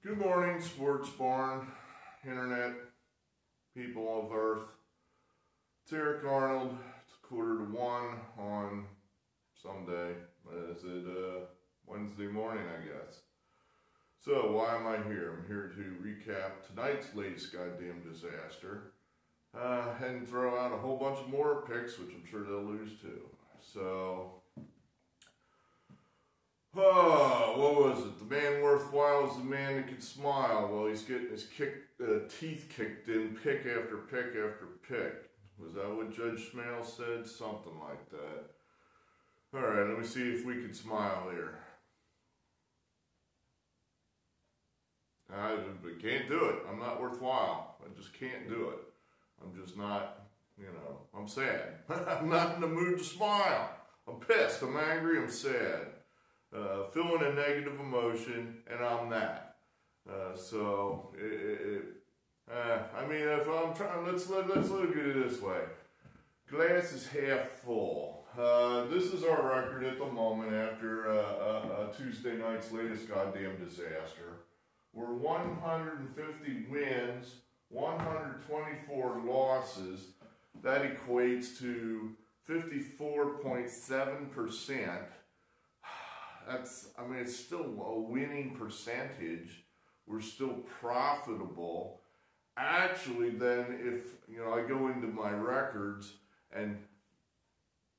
Good morning, Sports Barn, Internet, people of Earth. It's Eric Arnold. It's 1:45 on some day. Is it Wednesday morning, I guess. So, why am I here? I'm here to recap tonight's latest goddamn disaster and throw out a whole bunch of more picks, which I'm sure they'll lose too. So, what was it? The man worthwhile is the man that can smile while he's getting his teeth kicked in pick after pick after pick. Was that what Judge Smale said? Something like that. Alright, let me see if we can smile here. I can't do it. I'm not worthwhile. I just can't do it. I'm just not, I'm sad. I'm not in the mood to smile. I'm pissed. I'm angry. I'm sad. Feeling a negative emotion, and I'm that. If I'm trying, let's look at it this way. Glass is half full. This is our record at the moment after Tuesday night's latest goddamn disaster. We're 150 wins, 124 losses. That equates to 54.7%. It's still a winning percentage. We're still profitable. Actually, then, if I go into my records and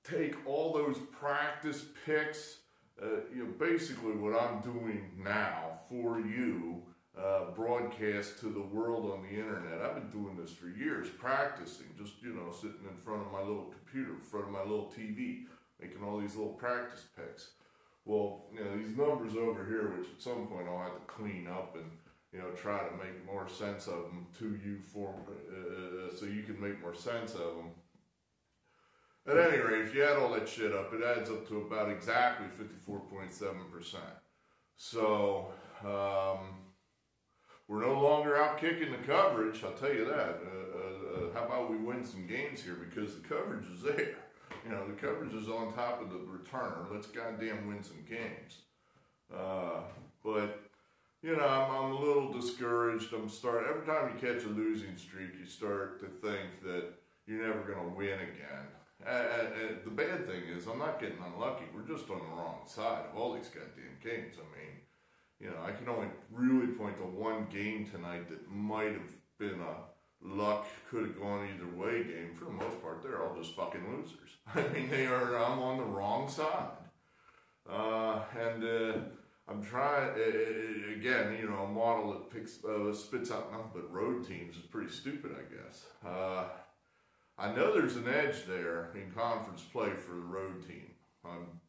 take all those practice picks, basically what I'm doing now for you, broadcast to the world on the internet. I've been doing this for years, practicing, just, sitting in front of my little computer, in front of my little TV, making all these little practice picks. Well, these numbers over here, which at some point I'll have to clean up and, try to make more sense of them to you so you can make more sense of them. At any rate, if you add all that shit up, it adds up to about exactly 54.7%. So, we're no longer out kicking the coverage, I'll tell you that. How about we win some games here, because the coverage is there. The coverage is on top of the returner. Let's goddamn win some games. I'm a little discouraged. Every time you catch a losing streak, you start to think that you're never going to win again. The bad thing is, I'm not getting unlucky. We're just on the wrong side of all these goddamn games. I can only really point to one game tonight that might have been a luck, could have gone either way game. For the most part, they're all just fucking losers. I'm on the wrong side. I'm trying, again, a model that spits out nothing but road teams is pretty stupid, I guess. I know there's an edge there in conference play for the road team. I'm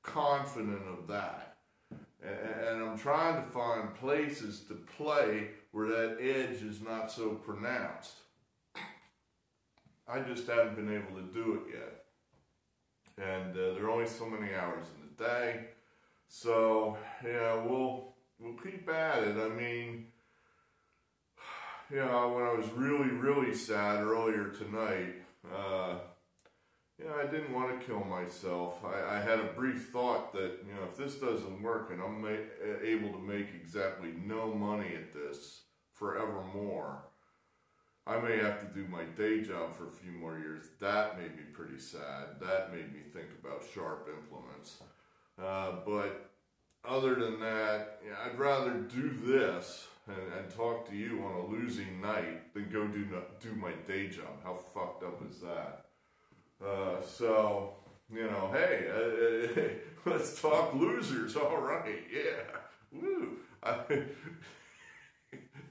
confident of that. And I'm trying to find places to play where that edge is not so pronounced. I just haven't been able to do it yet. And there are only so many hours in the day. So, we'll keep at it. When I was really, really sad earlier tonight, I didn't want to kill myself. I had a brief thought that, if this doesn't work and I'm able to make exactly no money at this forevermore, I may have to do my day job for a few more years. That made me pretty sad. That made me think about sharp implements. But other than that, I'd rather do this and talk to you on a losing night than go do my day job. How fucked up is that? Hey, let's talk losers. All right, yeah, woo.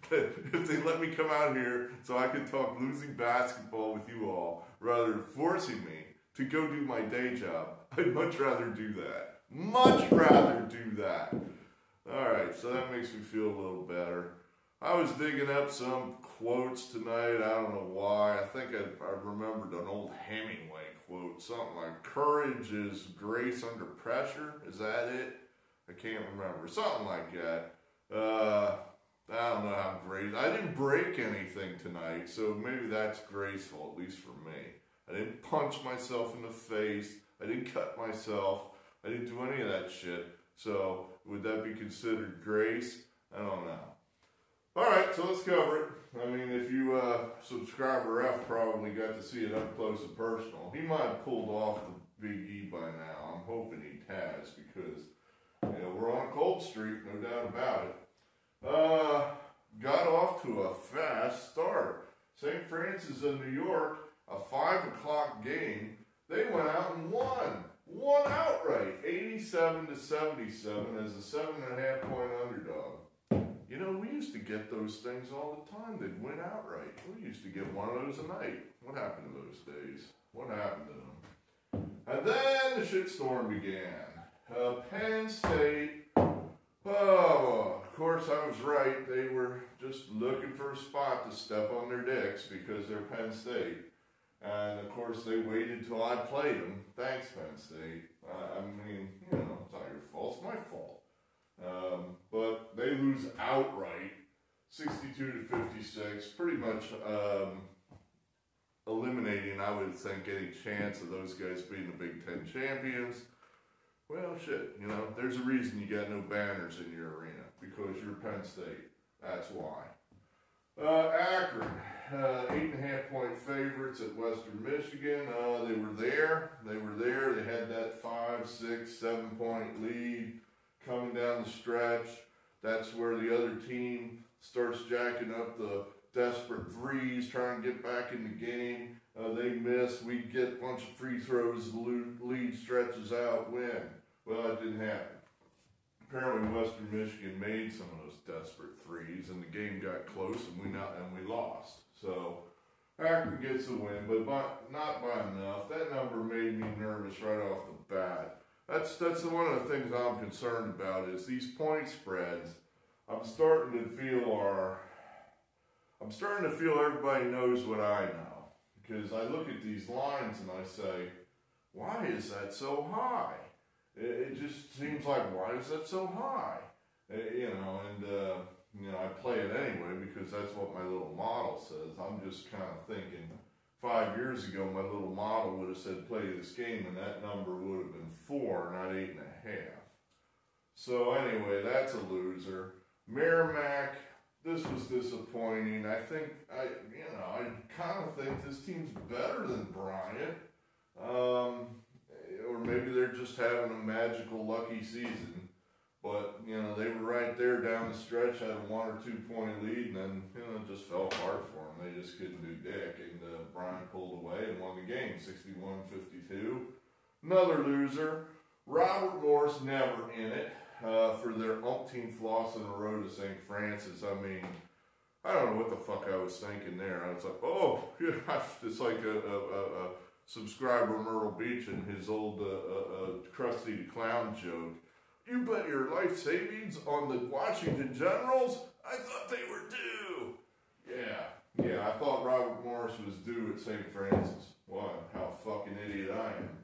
If they let me come out here so I could talk losing basketball with you all, rather than forcing me to go do my day job, I'd much rather do that. Much rather do that. All right, so that makes me feel a little better. I was digging up some quotes tonight. I don't know why. I think I remembered an old Hemingway quote. Something like, courage is grace under pressure. Is that it? I can't remember. Something like that. I don't know how great. I didn't break anything tonight, so maybe that's graceful, at least for me. I didn't punch myself in the face. I didn't cut myself. I didn't do any of that shit. So would that be considered grace? I don't know. All right, so let's cover it. I mean, if you subscriber F probably got to see it up close and personal. He might have pulled off the Big E by now. I'm hoping he has because, you know, we're on a cold streak, no doubt about it. Got off to a fast start. St. Francis of New York, a 5 o'clock game. They went out and won outright, 87-77 as a 7.5 point underdog. You know, we used to get those things all the time. They'd win outright. We used to get one of those a night. What happened to those days? What happened to them? And then the shitstorm began. Penn State, oh, of course I was right. They were just looking for a spot to step on their dicks because they're Penn State. And of course they waited till I played them. Thanks, Penn State. I mean, you know, it's not your fault, it's my fault. But they lose outright, 62-56, pretty much eliminating, I would think, any chance of those guys being the Big Ten champions. Well, shit, you know, there's a reason you got no banners in your arena, because you're Penn State. That's why. Akron, 8.5 point favorites at Western Michigan. They were there. They had that 5, 6, 7 point lead coming down the stretch. That's where the other team starts jacking up the desperate threes, trying to get back in the game. They miss. We get a bunch of free throws. The lead stretches out. Win. Well, it didn't happen. Apparently, Western Michigan made some of those desperate threes, and the game got close, and we lost. So Akron gets the win, but not by enough. That number made me nervous right off the bat. That's one of the things I'm concerned about is these point spreads. I'm starting to feel everybody knows what I know, because I look at these lines and I say, why is that so high? It just seems like, why is that so high? You know, and I play it anyway because that's what my little model says. I'm just kind of thinking 5 years ago, my little model would have said play this game, and that number would have been 4, not 8.5. So anyway, that's a loser. Merrimack, this was disappointing. I kind of think this team's better than Bryant. Or maybe they're just having a magical lucky season. But, you know, they were right there down the stretch, had a 1 or 2 point lead, and then, you know, it just fell apart for them. They just couldn't do dick, and Bryant pulled away and won the game, 61-52. Another loser, Robert Morris, never in it for their umpteenth loss in a row to St. Francis. I mean, I don't know what the fuck I was thinking there. I was like, oh, yeah, it's like a subscriber Myrtle Beach and his old Krusty the Clown joke. You bet your life savings on the Washington Generals? I thought they were due. Yeah, I thought Robert Morris was due at St. Francis. What? How fucking idiot I am.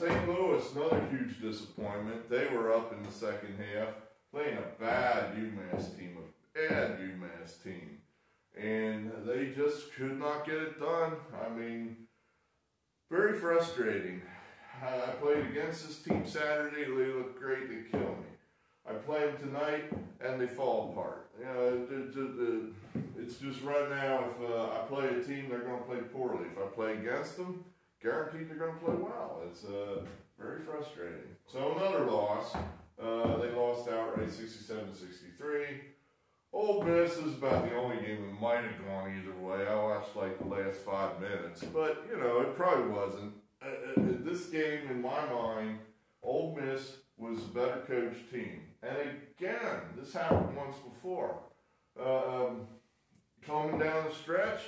St. Louis, another huge disappointment. They were up in the second half, playing a bad UMass team. And they just could not get it done. I mean, very frustrating. I played against this team Saturday. They look great. They kill me. I play them tonight, and they fall apart. You know, it's just right now, if I play a team, they're going to play poorly. If I play against them, guaranteed they're going to play well. It's very frustrating. So another loss. They lost outright 67-63. Ole Miss is about the only game that might have gone either way. I watched like the last 5 minutes, but you know, it probably wasn't. This game, in my mind, Ole Miss was a better coached team. And again, this happened once before. Coming down the stretch,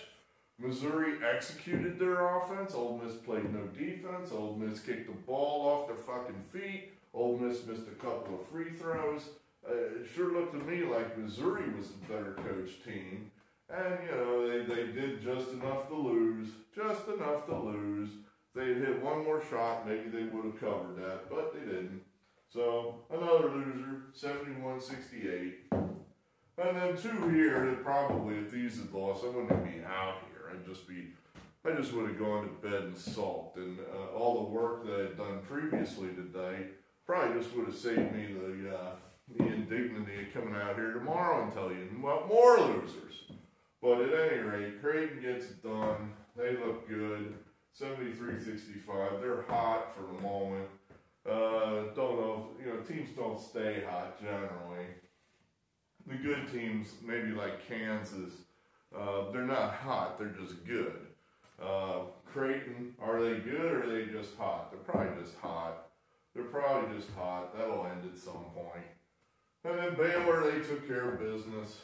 Missouri executed their offense. Ole Miss played no defense. Ole Miss kicked the ball off their fucking feet. Ole Miss missed a couple of free throws. It sure looked to me like Missouri was the better coached team. And, you know, they did just enough to lose. Just enough to lose. If they had hit one more shot, maybe they would have covered that, but they didn't. So, another loser, 71-68. And then two here that probably, if these had lost, I wouldn't be out here. I just would have gone to bed and sulked. And all the work that I'd done previously today probably just would have saved me the indignity of coming out here tomorrow and tell you about more losers. But at any rate, Creighton gets it done. They look good. 73-65. They're hot for the moment. Don't know, teams don't stay hot generally. The good teams, maybe like Kansas, they're not hot, they're just good. Creighton, are they good or are they just hot? They're probably just hot. That'll end at some point. And then Baylor, they took care of business.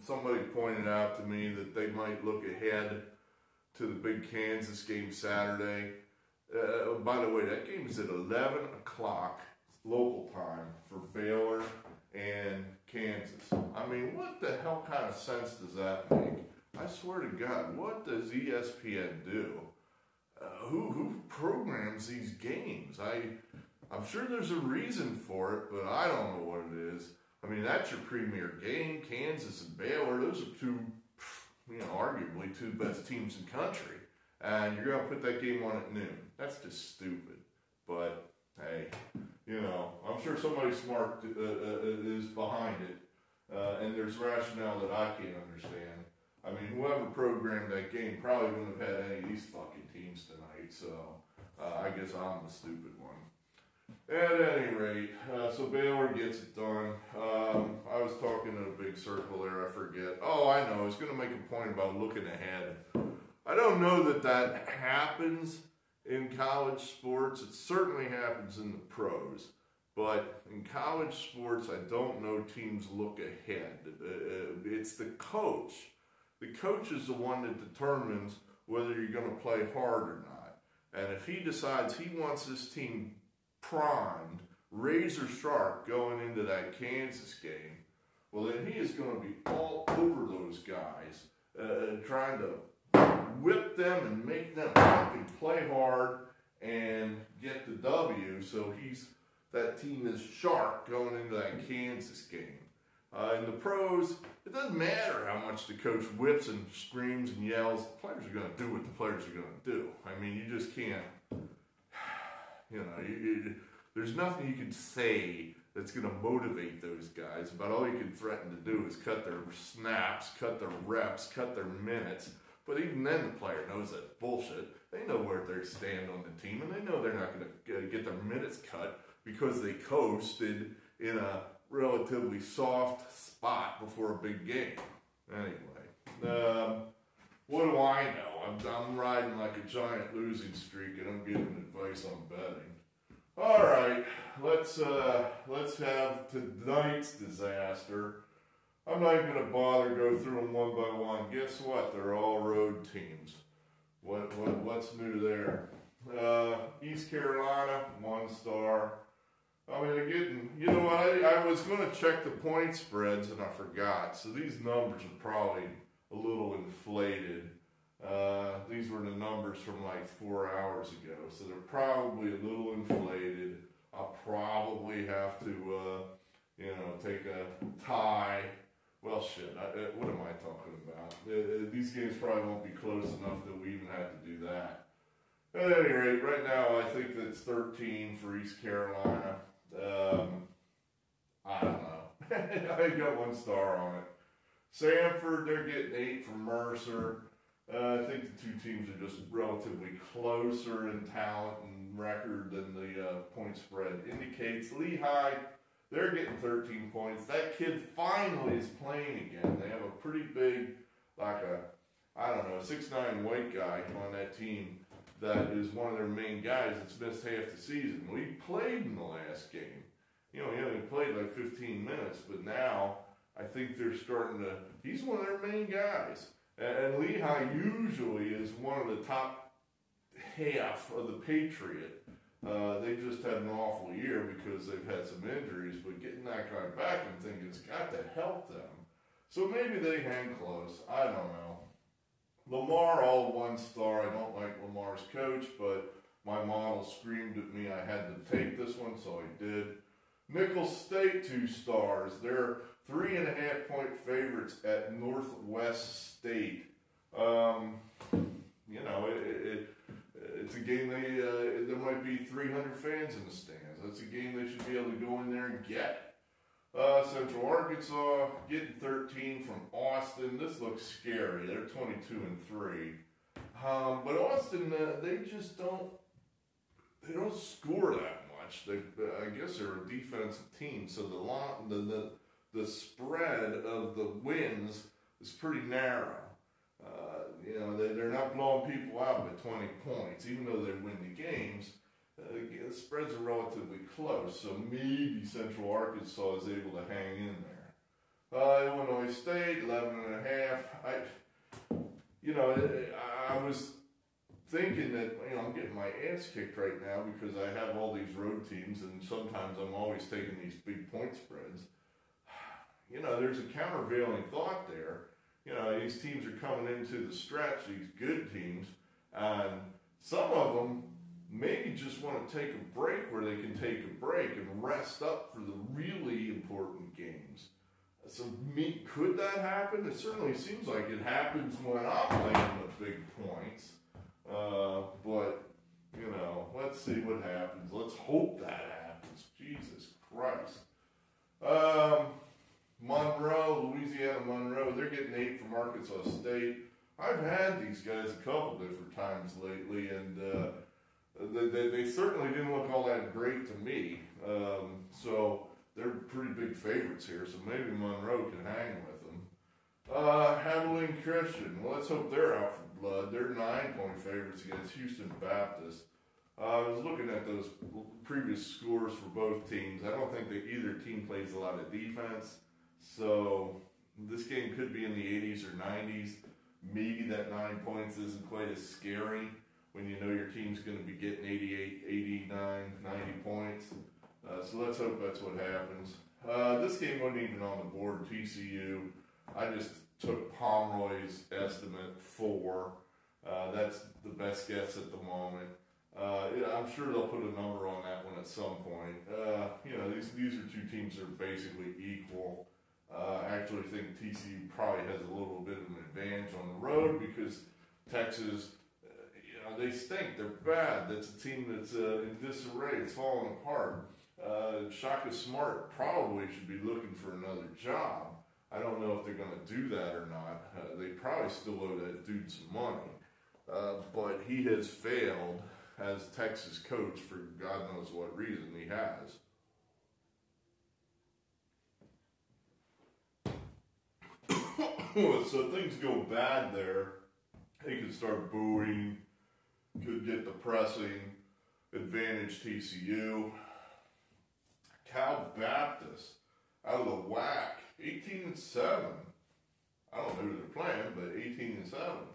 Somebody pointed out to me that they might look ahead to the big Kansas game Saturday. By the way, that game is at 11 o'clock local time for Baylor and Kansas. I mean, what the hell kind of sense does that make? I swear to God, what does ESPN do? Who programs these games? I'm sure there's a reason for it, but I don't know what it is. I mean, that's your premier game, Kansas and Baylor. Those are two, arguably two best teams in the country. And you're going to put that game on at noon. That's just stupid. But, hey, I'm sure somebody smart is behind it. And there's rationale that I can't understand. I mean, whoever programmed that game probably wouldn't have had any of these fucking teams tonight. So, I guess I'm the stupid one. At any rate, so Baylor gets it done. I was talking in a big circle there, I forget. Oh, I know, I was going to make a point about looking ahead. I don't know that happens in college sports. It certainly happens in the pros. But in college sports, I don't know teams look ahead. It's the coach. The coach is the one that determines whether you're going to play hard or not. And if he decides he wants his team primed, razor sharp going into that Kansas game, well, then he is going to be all over those guys, trying to whip them and make them fucking play hard and get the W. So that team is sharp going into that Kansas game. In the pros, it doesn't matter how much the coach whips and screams and yells. The players are going to do what the players are going to do. I mean, you just can't, there's nothing you can say that's going to motivate those guys. About all you can threaten to do is cut their snaps, cut their reps, cut their minutes. But even then, the player knows that's bullshit. They know where they stand on the team, and they know they're not going to get their minutes cut because they coasted in a relatively soft spot before a big game. Anyway, what do I know? I'm riding like a giant losing streak, and I'm giving advice on betting. All right, let's have tonight's disaster. I'm not even going to bother to go through them one by one. Guess what? They're all road teams. What's new there? East Carolina, 1 star. I mean, again, you know what? I was going to check the point spreads and I forgot. So these numbers are probably a little inflated. These were the numbers from like 4 hours ago. So they're probably a little inflated. I'll probably have to, take a tie. Well, shit, what am I talking about? These games probably won't be close enough that we even have to do that. At any rate, right now I think that's 13 for East Carolina. I don't know. I got 1 star on it. Samford, they're getting 8 from Mercer. I think the two teams are just relatively closer in talent and record than the point spread indicates. Lehigh, they're getting 13 points. That kid finally is playing again. They have a pretty big, like a 6'9" white guy on that team that is one of their main guys that's missed half the season. Well, he played in the last game. He only played like 15 minutes, but now I think they're starting to, he's one of their main guys. And Lehigh usually is one of the top half of the Patriot. They just had an awful year because they've had some injuries, but getting that guy back, I'm thinking it's got to help them. So maybe they hang close. I don't know. Lamar, all 1 star. I don't like Lamar's coach, but my model screamed at me I had to take this one, so I did. Nicholls State, 2 stars. They're 3.5 point favorites at It's a game there might be 300 fans in the stands. That's a game they should be able to go in there and get. Central Arkansas getting 13 from Austin. This looks scary. They're 22-3. But Austin, they just don't score that much. I guess they're a defensive team, so the spread of the wins is pretty narrow. They're not blowing people out by 20 points, even though they win the games. The spreads are relatively close, so maybe Central Arkansas is able to hang in there. Illinois State, 11.5. I was thinking that, I'm getting my ass kicked right now because I have all these road teams, and sometimes I'm always taking these big point spreads. There's a countervailing thought there. These teams are coming into the stretch, these good teams, and some of them maybe just want to take a break where they can take a break and rest up for the really important games. So could that happen? It certainly seems like it happens when I'm laying the big points. But, let's see what happens. Let's hope that happens. Jesus Christ. Louisiana Monroe, they're getting 8 from Arkansas State. I've had these guys a couple different times lately, and they certainly didn't look all that great to me. So they're pretty big favorites here, so maybe Monroe can hang with them. Abilene Christian, well, let's hope they're out for blood. They're 9-point favorites against Houston Baptist. I was looking at those previous scores for both teams. I don't think that either team plays a lot of defense. So this game could be in the 80s or 90s. Maybe that 9 points isn't quite as scary when you know your team's going to be getting 88, 89, 90 points. So let's hope that's what happens. This game wasn't even on the board, TCU. I just took Pomeroy's estimate 4. That's the best guess at the moment. I'm sure they'll put a number on that one at some point. These are two teams that are basically equal. I actually think TCU probably has a little bit of an advantage on the road because Texas, they stink. They're bad. That's a team that's in disarray. It's falling apart. Shaka Smart probably should be looking for another job. I don't know if they're going to do that or not. They probably still owe that dude some money. But he has failed as Texas coach for God knows what reason he has. So things go bad there. He could start booing, could get the pressing, advantage TCU. Cal Baptist, out of the whack, 18-7. I don't know who they're playing, but 18-7.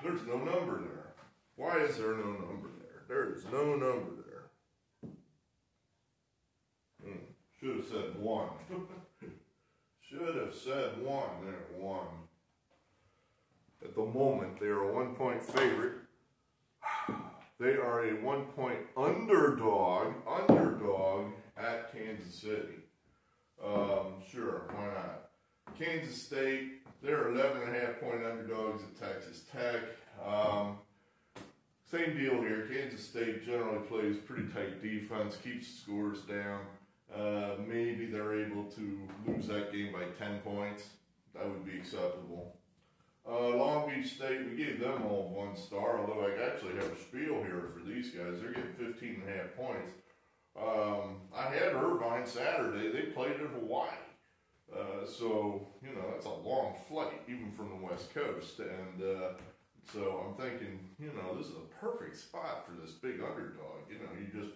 There's no number there. Why is there no number there? There is no number there. Should have said 1. Should have said 1. There, 1. At the moment, they are a 1-point favorite. They are a 1-point underdog at Kansas City. Sure, why not? Kansas State, they're 11.5-point underdogs at Texas Tech. Same deal here. Kansas State generally plays pretty tight defense, keeps the scores down. Maybe they're able to lose that game by 10 points. That would be acceptable. Long Beach State, we gave them all 1 star, although I actually have a spiel here for these guys. They're getting 15.5 points. I had Irvine Saturday. They played in Hawaii. So, that's a long flight, even from the West Coast. And so I'm thinking, this is a perfect spot for this big underdog. You just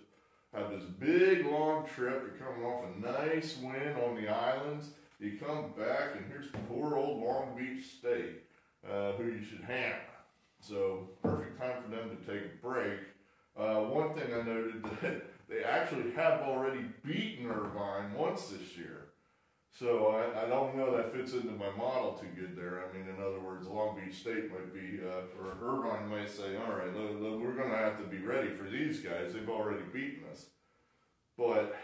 have this big, long trip. You're coming off a nice win on the islands. You come back, and here's poor old Long Beach State, who you should hammer. So, perfect time for them to take a break. One thing I noted that they actually have already beaten Irvine once this year. So, I don't know that fits into my model too good there. I mean, in other words, Long Beach State might be, or Irvine might say, all right, we're going to have to be ready for these guys. They've already beaten us. But,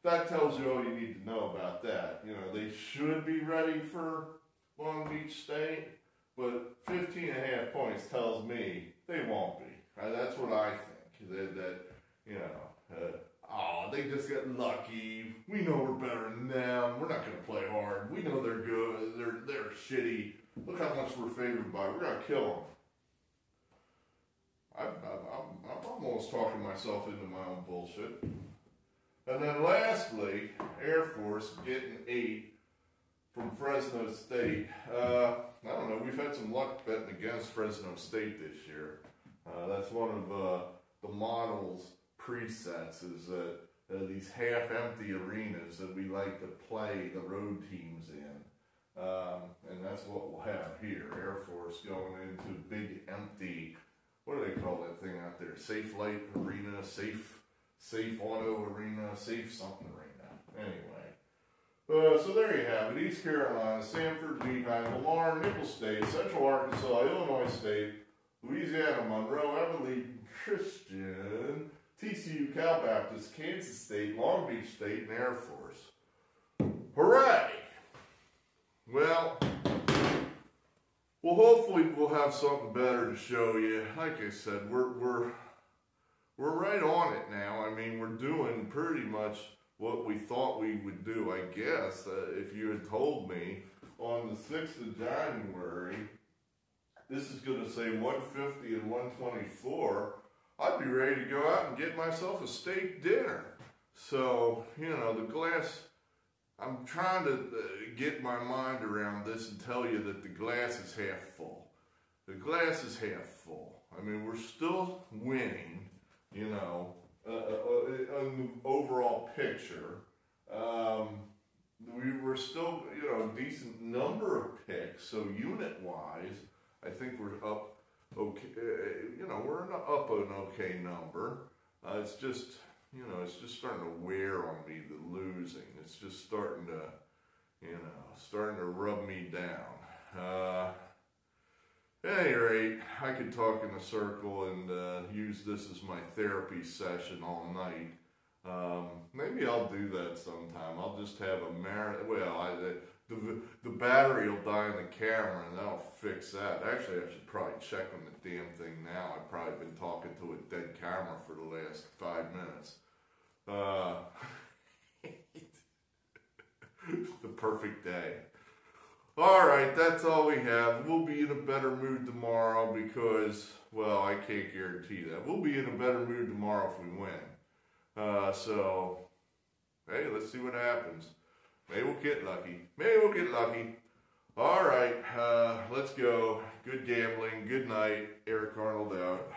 that tells you all you need to know about that. They should be ready for Long Beach State, but 15.5 points tells me they won't be. That's what I think. That you know, oh, they just got lucky. We know we're better than them. We're not going to play hard. We know they're good. They're shitty. Look how much we're favored by. We're going to kill them. I'm almost talking myself into my own bullshit. And then lastly, Air Force getting 8 from Fresno State. I don't know. We've had some luck betting against Fresno State this year. That's one of the model's presets is that these half-empty arenas that we like to play the road teams in. And that's what we'll have here. Air Force going into big empty, what do they call that thing out there? Safe Light Arena, Safe Auto Arena, Safe something arena. Anyway. So there you have it. East Carolina, Sanford, Lehigh, Lamar, Nicholls State, Central Arkansas, Illinois State, Louisiana, Monroe, Abilene, Christian, TCU, Cal Baptist, Kansas State, Long Beach State, and Air Force. Hooray! Well, hopefully we'll have something better to show you. Like I said, we're right on it now. I mean, we're doing pretty much what we thought we would do, I guess. If you had told me on the 6th of January, this is going to say 150 and 124, I'd be ready to go out and get myself a steak dinner. So, you know, the glass, I'm trying to get my mind around this and tell you that the glass is half full. The glass is half full. I mean, we're still winning, you know, on the overall picture. We were still, you know, a decent number of picks, so unit-wise, I think we're up okay, you know, we're up an okay number. It's just, you know, it's just starting to wear on me, the losing. It's just starting to, you know, starting to rub me down. At any rate, I could talk in a circle and use this as my therapy session all night. Maybe I'll do that sometime. I'll just have a marathon. Well, the battery will die in the camera, and that'll fix that. Actually, I should probably check on the damn thing now. I've probably been talking to a dead camera for the last 5 minutes. The perfect day. Alright, that's all we have. We'll be in a better mood tomorrow because, well, I can't guarantee that. We'll be in a better mood tomorrow if we win. So, hey, let's see what happens. Maybe we'll get lucky. Maybe we'll get lucky. Alright, let's go. Good gambling. Good night. Eric Arnold out.